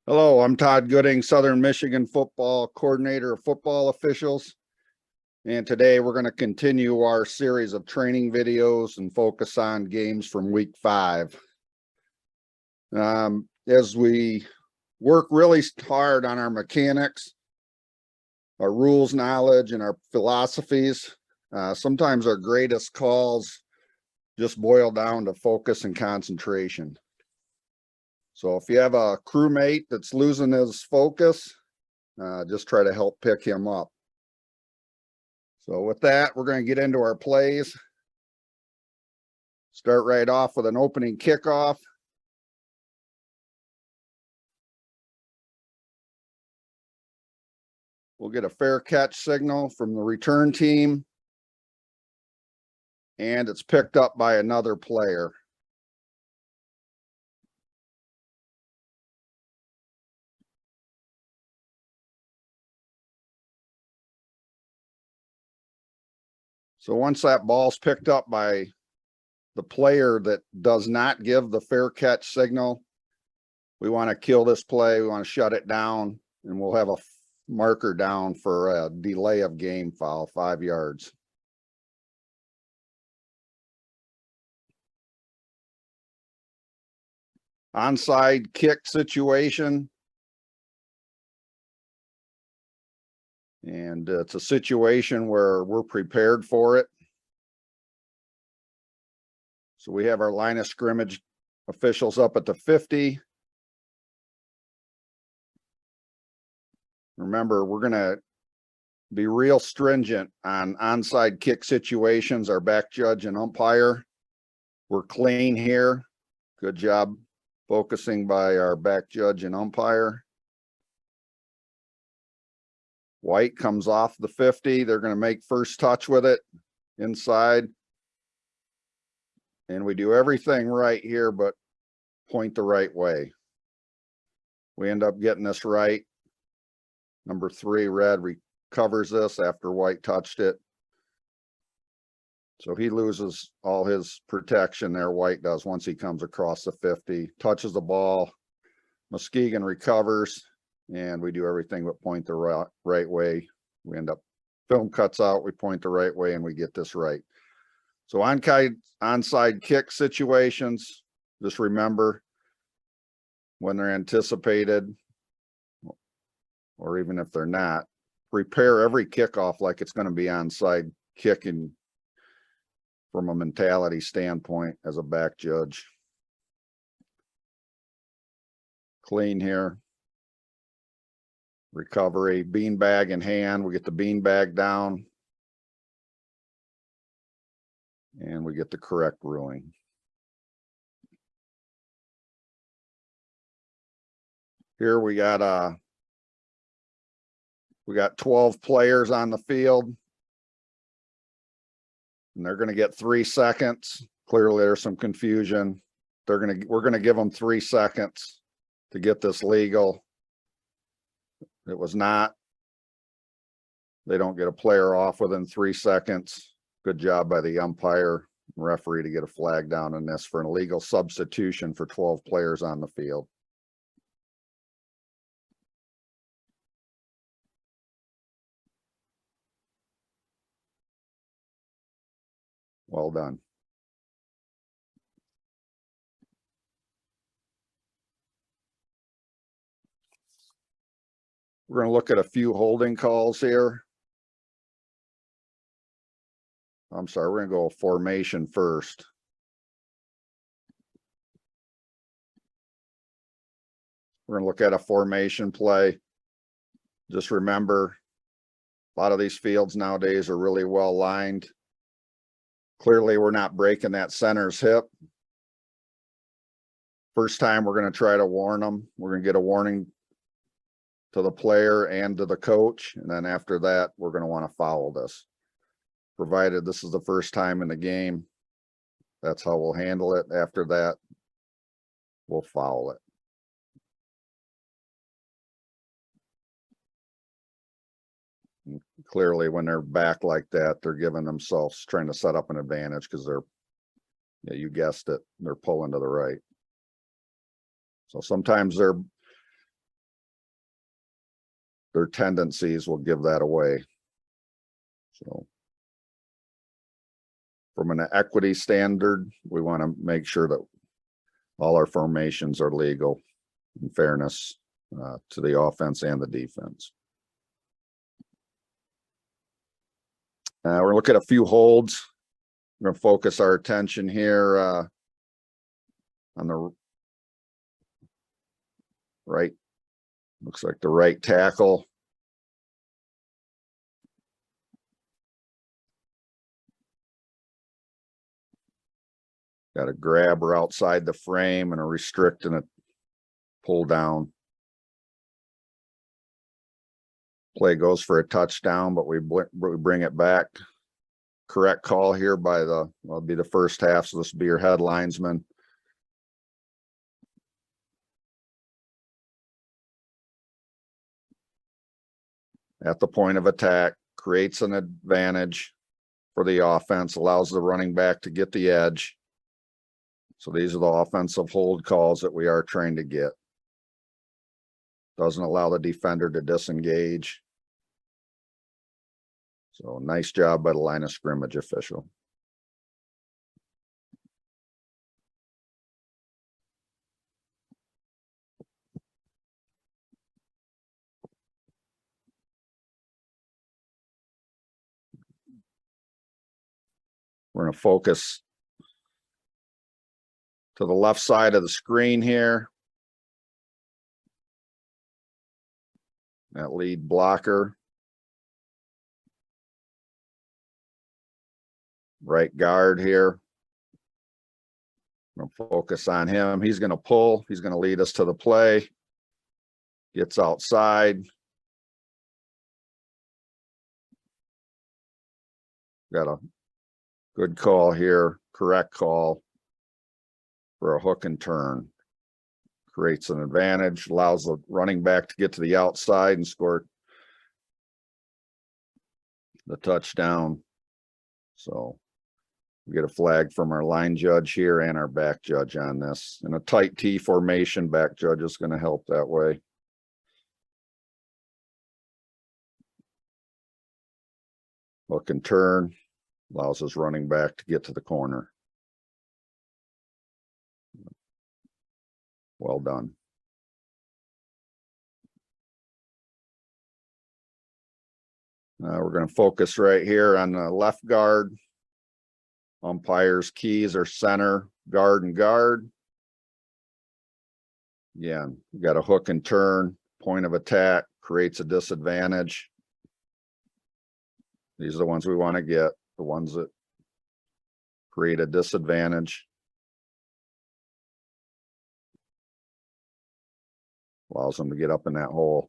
Hello, I'm Todd Gooding, Southern Michigan football coordinator of football officials. And today we're going to continue our series of training videos and focus on games from week 5. As we work really hard on our mechanics, our rules knowledge, and our philosophies, sometimes our greatest calls just boil down to focus and concentration. So if you have a crewmate that's losing his focus, just try to help pick him up. So with that, we're going to get into our plays. Start right off with an opening kickoff. We'll get a fair catch signal from the return team, and it's picked up by another player. So once that ball's picked up by the player that does not give the fair catch signal, we want to kill this play. We want to shut it down, and we'll have a marker down for a delay of game foul, 5 yards. Onside kick situation. And it's a situation where we're prepared for it. So we have our line of scrimmage officials up at the 50. Remember, we're going to be real stringent on onside kick situations, our back judge and umpire. We're clean here. Good job focusing by our back judge and umpire. White comes off the 50. They're going to make first touch with it inside. And we do everything right here, but point the right way. We end up getting this right. Number 3, red, recovers this after white touched it. So he loses all his protection there, white does, once he comes across the 50. Touches the ball. Muskegon recovers. And we do everything but point the right way. We end up, film cuts out, we point the right way, and we get this right. So onside kick situations, just remember when they're anticipated, or even if they're not, prepare every kickoff like it's going to be onside kicking from a mentality standpoint as a back judge. Clean here. Recovery, beanbag in hand. We get the beanbag down. And we get the correct ruling. Here we got 12 players on the field. And they're going to get 3 seconds. Clearly there's some confusion. We're going to give them 3 seconds to get this legal. It was not. They don't get a player off within 3 seconds. Good job by the umpire and referee to get a flag down on this for an illegal substitution for 12 players on the field. Well done. We're going to look at a few holding calls here. I'm sorry, we're going to go formation first. We're going to look at a formation play. Just remember, a lot of these fields nowadays are really well lined. Clearly, we're not breaking that center's hip. First time, we're going to try to warn them. We're going to get a warning to the player and to the coach. And then after that, we're going to want to foul this. Provided this is the first time in the game, that's how we'll handle it. After that, we'll foul it. And clearly, when they're back like that, they're giving themselves, trying to set up an advantage because they're, yeah, you guessed it, they're pulling to the right. So sometimes they're their tendencies will give that away. So from an equity standard, we want to make sure that all our formations are legal in fairness to the offense and the defense. We're going to look at a few holds. We're going to focus our attention here on the right. Looks like the right tackle. Got a grabber outside the frame and a restrict and a pull down. Play goes for a touchdown, but we bring it back. Correct call here by the, well, it'll be the first half, so this will be your head linesman. At the point of attack, creates an advantage for the offense, allows the running back to get the edge. So these are the offensive hold calls that we are trying to get. Doesn't allow the defender to disengage. So nice job by the line of scrimmage official. We're going to focus to the left side of the screen here. That lead blocker. Right guard here. I'm going to focus on him. He's going to pull. He's going to lead us to the play. Gets outside. Got a good call here. Correct call for a hook and turn. Creates an advantage. Allows the running back to get to the outside and score the touchdown. So we get a flag from our line judge here and our back judge on this. In a tight T formation, back judge is going to help that way. Hook and turn, allows his running back to get to the corner. Well done. We're going to focus right here on the left guard. Umpire's keys are center, guard, and guard. Yeah, we got a hook and turn, point of attack, creates a disadvantage. These are the ones we want to get, the ones that create a disadvantage. Allows them to get up in that hole.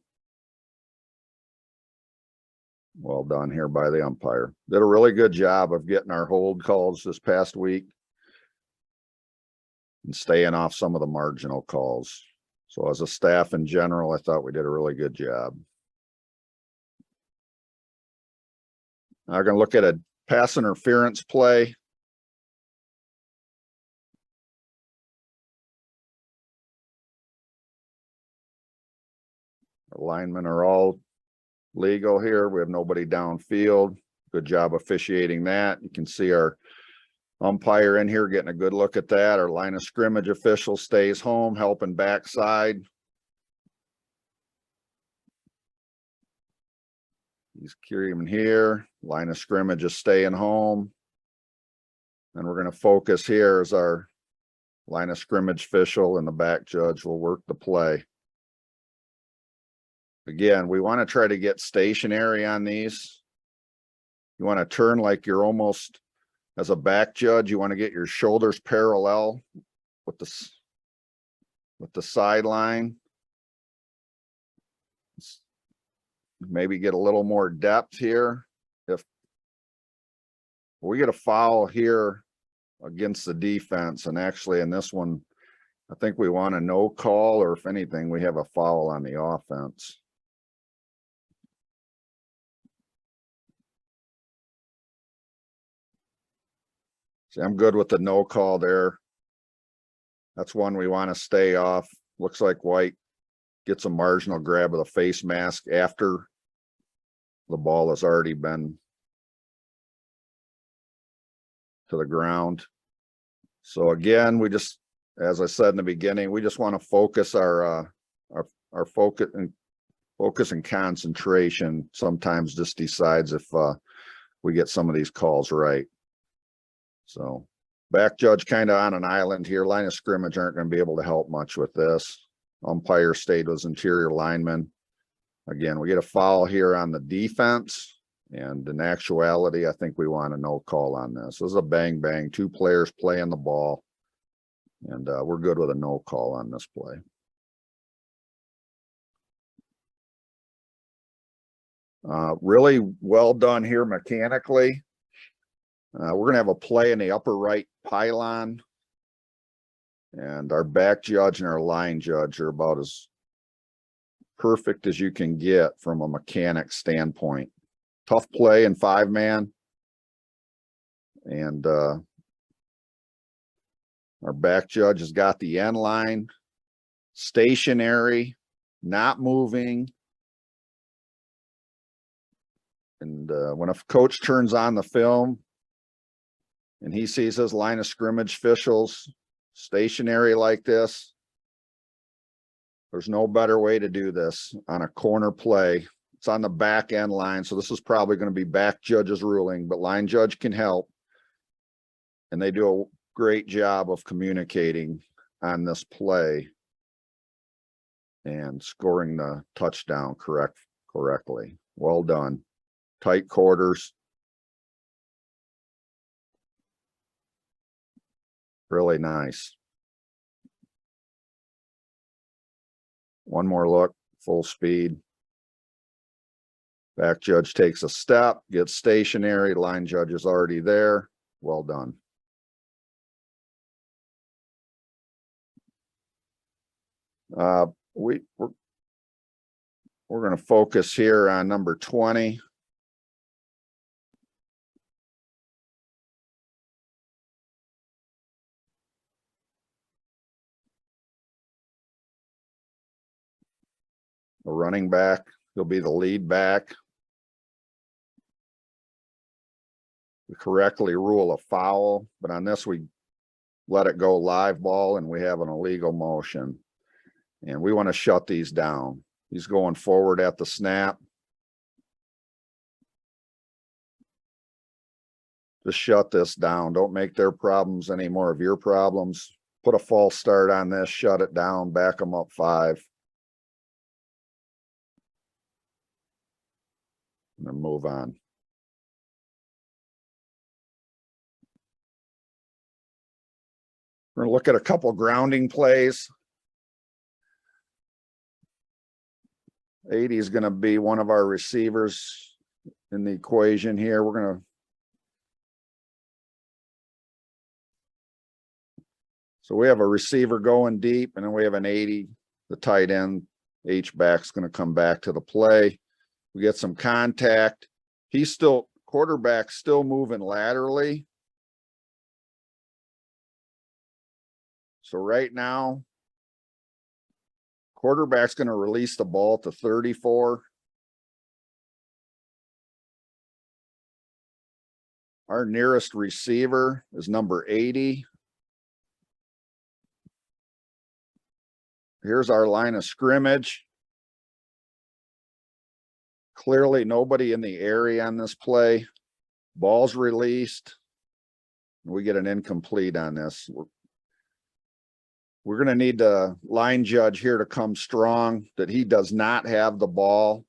Well done here by the umpire. Did a really good job of getting our hold calls this past week and staying off some of the marginal calls. So as a staff in general, I thought we did a really good job. Now we're going to look at a pass interference play. Our linemen are all legal here. We have nobody downfield. Good job officiating that. You can see our umpire in here getting a good look at that. Our line of scrimmage official stays home, helping backside. He's carrying here. Line of scrimmage is staying home. And we're going to focus here as our line of scrimmage official and the back judge will work the play. Again, we want to try to get stationary on these. You want to turn like you're almost, as a back judge, you want to get your shoulders parallel with the sideline. Maybe get a little more depth here. If we get a foul here against the defense, and actually in this one, I think we want a no call, or if anything, we have a foul on the offense. See, I'm good with the no call there. That's one we want to stay off. Looks like white gets a marginal grab of the face mask after the ball has already been to the ground. So again, we just, as I said in the beginning, we just want to focus our focus and concentration sometimes just decides if we get some of these calls right. So back judge kind of on an island here. Line of scrimmage aren't going to be able to help much with this. Umpire stayed with interior lineman. Again, we get a foul here on the defense, and in actuality, I think we want a no call on this. This is a bang bang, 2 players playing the ball, and we're good with a no call on this play. Really well done here mechanically. We're going to have a play in the upper right pylon, and our back judge and our line judge are about as perfect as you can get from a mechanic standpoint. Tough play in 5-man, and our back judge has got the end line stationary, not moving. And when a coach turns on the film and he sees his line of scrimmage officials stationary like this, there's no better way to do this on a corner play. It's on the back end line, so this is probably going to be back judge's ruling, but line judge can help. And they do a great job of communicating on this play and scoring the touchdown correctly. Well done. Tight quarters. Really nice. One more look, full speed. Back judge takes a step, gets stationary. Line judge is already there. Well done. We're going to focus here on number 20. The running back, he'll be the lead back. We correctly rule a foul, but on this we let it go live ball and we have an illegal motion. And we want to shut these down. He's going forward at the snap. Just shut this down. Don't make their problems any more of your problems. Put a false start on this, shut it down, back them up 5. And then move on. We're going to look at a couple grounding plays. 80 is going to be one of our receivers in the equation here. We're going to So we have a receiver going deep, and then we have an 80, the tight end. H-back's going to come back to the play. We get some contact. Quarterback's still moving laterally. So right now, quarterback's going to release the ball to 34. Our nearest receiver is number 80. Here's our line of scrimmage. Clearly nobody in the area on this play. Ball's released. We get an incomplete on this. We're going to need the line judge here to come strong that he does not have the ball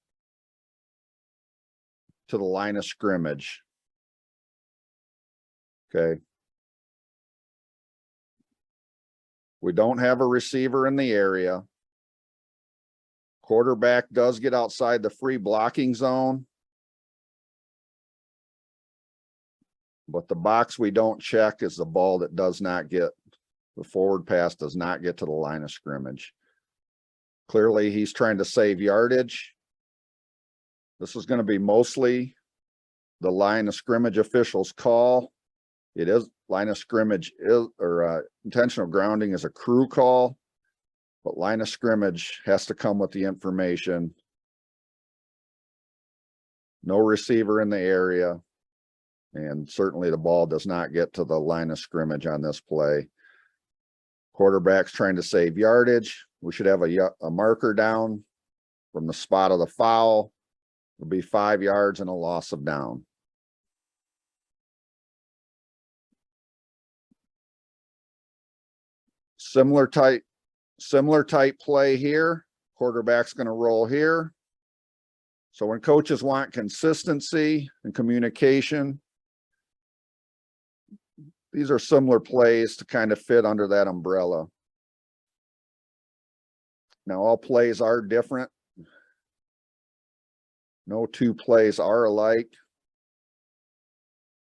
to the line of scrimmage. Okay. We don't have a receiver in the area. Quarterback does get outside the free blocking zone. But the box we don't check is the ball that does not get, the forward pass does not get to the line of scrimmage. Clearly, he's trying to save yardage. This is going to be mostly the line of scrimmage official's call. It is line of scrimmage is, or intentional grounding is a crew call. But line of scrimmage has to come with the information. No receiver in the area. And certainly the ball does not get to the line of scrimmage on this play. Quarterback's trying to save yardage. We should have a marker down from the spot of the foul. It'll be 5 yards and a loss of down. Similar type play here. Quarterback's going to roll here. So when coaches want consistency and communication, these are similar plays to kind of fit under that umbrella. Now, all plays are different. No two plays are alike.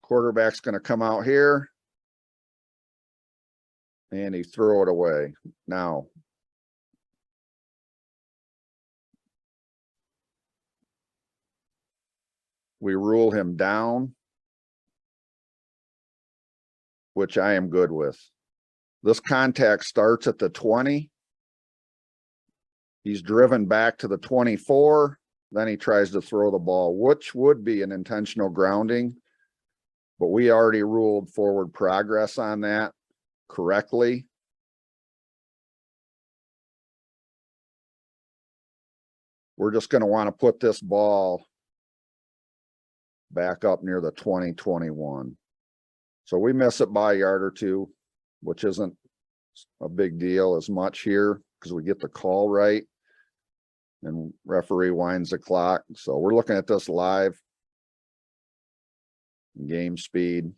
Quarterback's going to come out here. And he throw it away. Now, we rule him down, which I am good with. This contact starts at the 20. He's driven back to the 24. Then he tries to throw the ball, which would be an intentional grounding. But we already ruled forward progress on that correctly. We're just going to want to put this ball back up near the 20-21. So we miss it by a yard or two, which isn't a big deal as much here because we get the call right and referee winds the clock. So we're looking at this live. Game speed.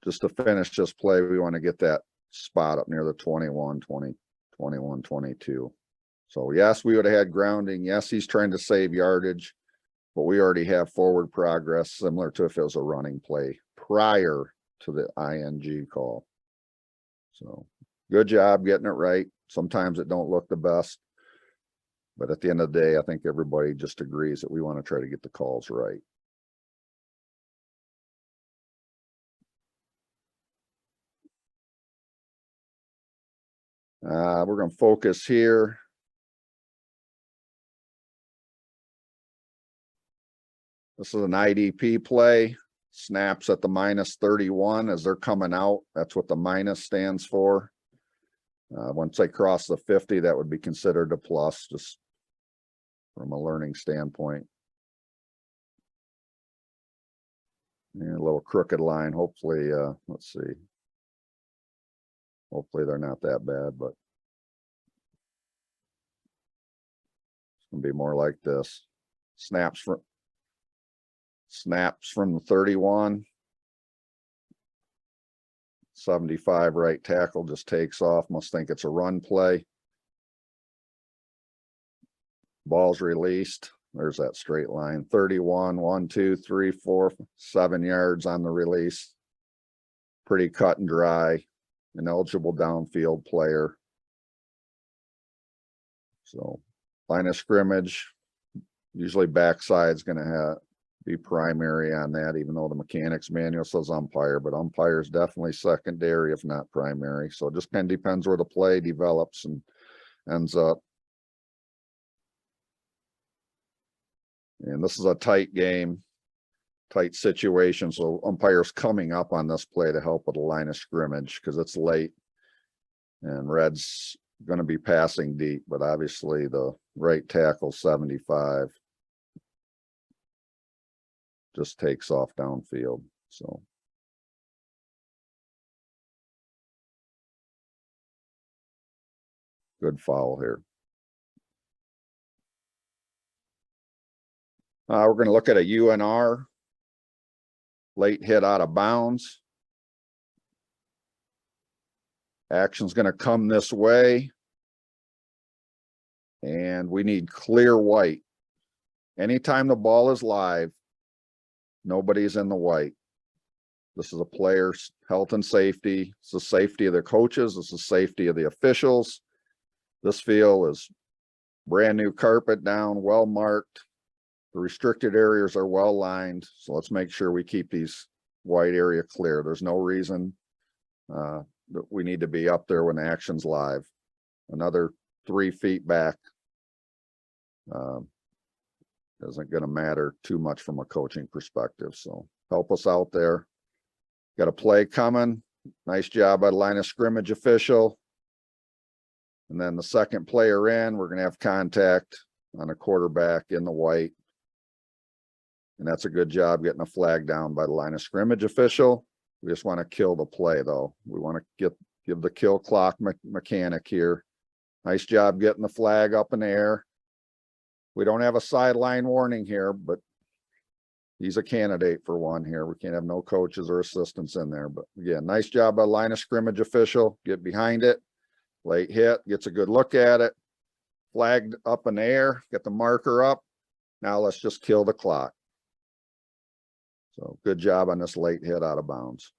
Just to finish this play, we want to get that spot up near the 21, 20, 21, 22. So yes, we would have had grounding. Yes, he's trying to save yardage, but we already have forward progress similar to if it was a running play prior to the ING call. So good job getting it right. Sometimes it don't look the best, but at the end of the day, I think everybody just agrees that we want to try to get the calls right. We're going to focus here. This is an IDP play. Snaps at the -31 as they're coming out. That's what the minus stands for. Once they cross the 50, that would be considered a plus, just from a learning standpoint. And a little crooked line. Hopefully, let's see. Hopefully they're not that bad, but it's going to be more like this. Snaps from the 31. 75 right tackle just takes off. Must think it's a run play. Ball's released. There's that straight line. 31, 1, 2, 3, 4, 7 yards on the release. Pretty cut and dry. Ineligible downfield player. So line of scrimmage, usually backside's going to be primary on that, even though the mechanics manual says umpire, but umpire is definitely secondary, if not primary. So it just kind of depends where the play develops and ends up. And this is a tight game, tight situation. So umpire's coming up on this play to help with the line of scrimmage because it's late and Red's going to be passing deep, but obviously the right tackle 75 just takes off downfield. So good foul here. We're going to look at a UNR. Late hit out of bounds. Action's going to come this way. And we need clear white. Anytime the ball is live, nobody's in the white. This is a player's health and safety. It's the safety of the coaches. It's the safety of the officials. This field is brand new carpet down, well marked. The restricted areas are well lined. So let's make sure we keep these white area clear. There's no reason We need to be up there when the action's live. Another 3 feet back isn't going to matter too much from a coaching perspective. So help us out there. Got a play coming. Nice job by the line of scrimmage official. And then the second player in, we're going to have contact on a quarterback in the white. And that's a good job getting a flag down by the line of scrimmage official. We just want to kill the play, though. We want to give the kill clock mechanic here. Nice job getting the flag up in the air. We don't have a sideline warning here, but he's a candidate for one here. We can't have no coaches or assistants in there. But again, nice job by line of scrimmage official. Get behind it. Late hit. Gets a good look at it. Flagged up in the air. Get the marker up. Now let's just kill the clock. So good job on this late hit out of bounds.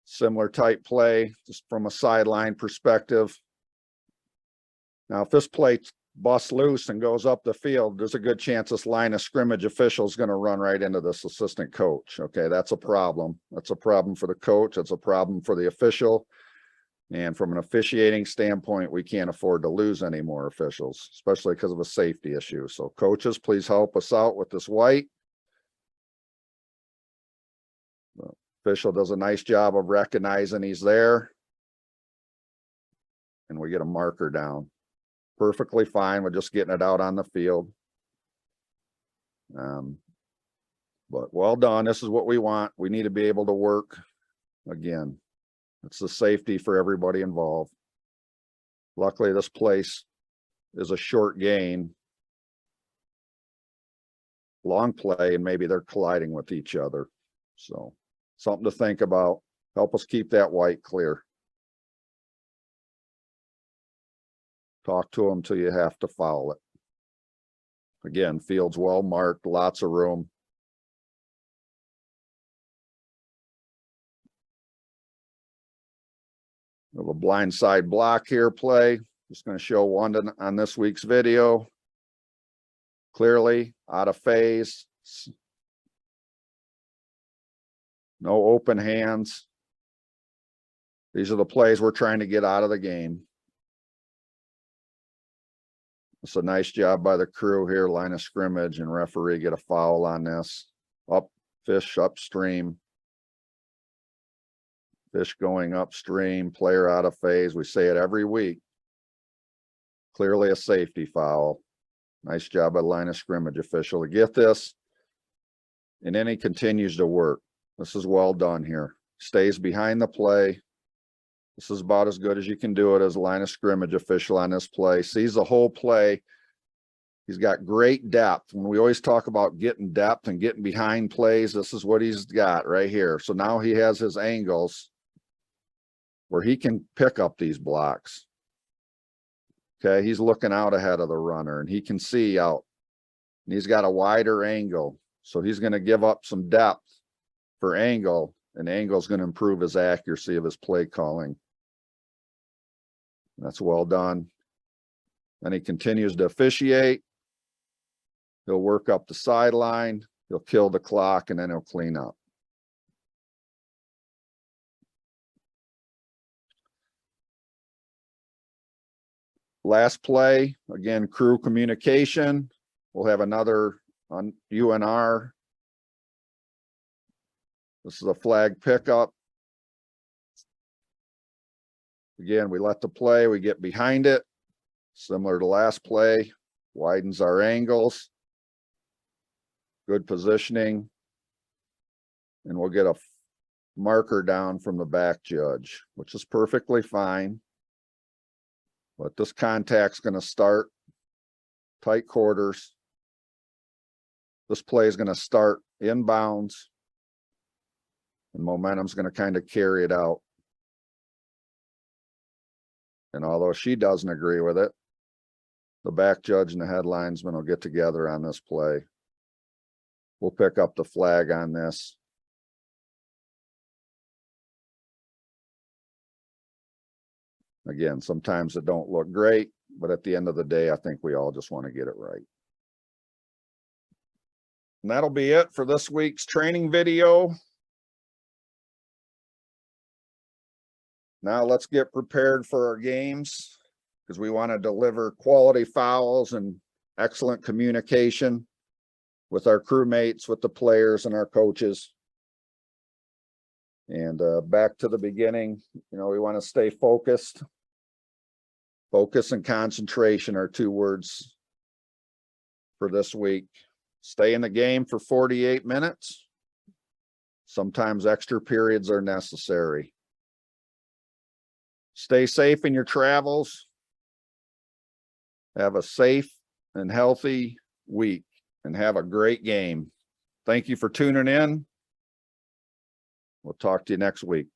Similar type play, just from a sideline perspective. Now, if this play busts loose and goes up the field, there's a good chance this line of scrimmage official is going to run right into this assistant coach. Okay, that's a problem. That's a problem for the coach. That's a problem for the official. And from an officiating standpoint, we can't afford to lose any more officials, especially because of a safety issue. So coaches, please help us out with this white. The official does a nice job of recognizing he's there. And we get a marker down. Perfectly fine with just getting it out on the field. But well done. This is what we want. We need to be able to work again. It's the safety for everybody involved. Luckily, this place is a short gain. Long play, and maybe they're colliding with each other. So something to think about. Help us keep that white clear. Talk to them till you have to foul it. Again, field's well marked, lots of room. We have a blind side block here play. Just going to show one on this week's video. Clearly out of phase. No open hands. These are the plays we're trying to get out of the game. It's a nice job by the crew here, line of scrimmage, and referee get a foul on this. Fish upstream. Fish going upstream, player out of phase. We say it every week. Clearly a safety foul. Nice job by line of scrimmage official to get this. And then he continues to work. This is well done here. Stays behind the play. This is about as good as you can do it as a line of scrimmage official on this play. Sees the whole play. He's got great depth. When we always talk about getting depth and getting behind plays, this is what he's got right here. So now he has his angles where he can pick up these blocks. Okay, he's looking out ahead of the runner and he can see out. And he's got a wider angle. So he's going to give up some depth for angle, and angle is going to improve his accuracy of his play calling. That's well done. Then he continues to officiate. He'll work up the sideline. He'll kill the clock, and then he'll clean up. Last play, again, crew communication. We'll have another on UNR. This is a flag pickup. Again, we let the play, we get behind it. Similar to last play, widens our angles. Good positioning. And we'll get a marker down from the back judge, which is perfectly fine. But this contact's going to start tight quarters. This play is going to start inbounds. And momentum's going to kind of carry it out. And although she doesn't agree with it, the back judge and the head linesman will get together on this play. We'll pick up the flag on this. Again, sometimes it don't look great, but at the end of the day, I think we all just want to get it right. And that'll be it for this week's training video. Now let's get prepared for our games, because we want to deliver quality fouls and excellent communication with our crewmates, with the players and our coaches. And back to the beginning, you know, we want to stay focused. Focus and concentration are 2 words for this week. Stay in the game for 48 minutes. Sometimes extra periods are necessary. Stay safe in your travels. Have a safe and healthy week and have a great game. Thank you for tuning in. We'll talk to you next week.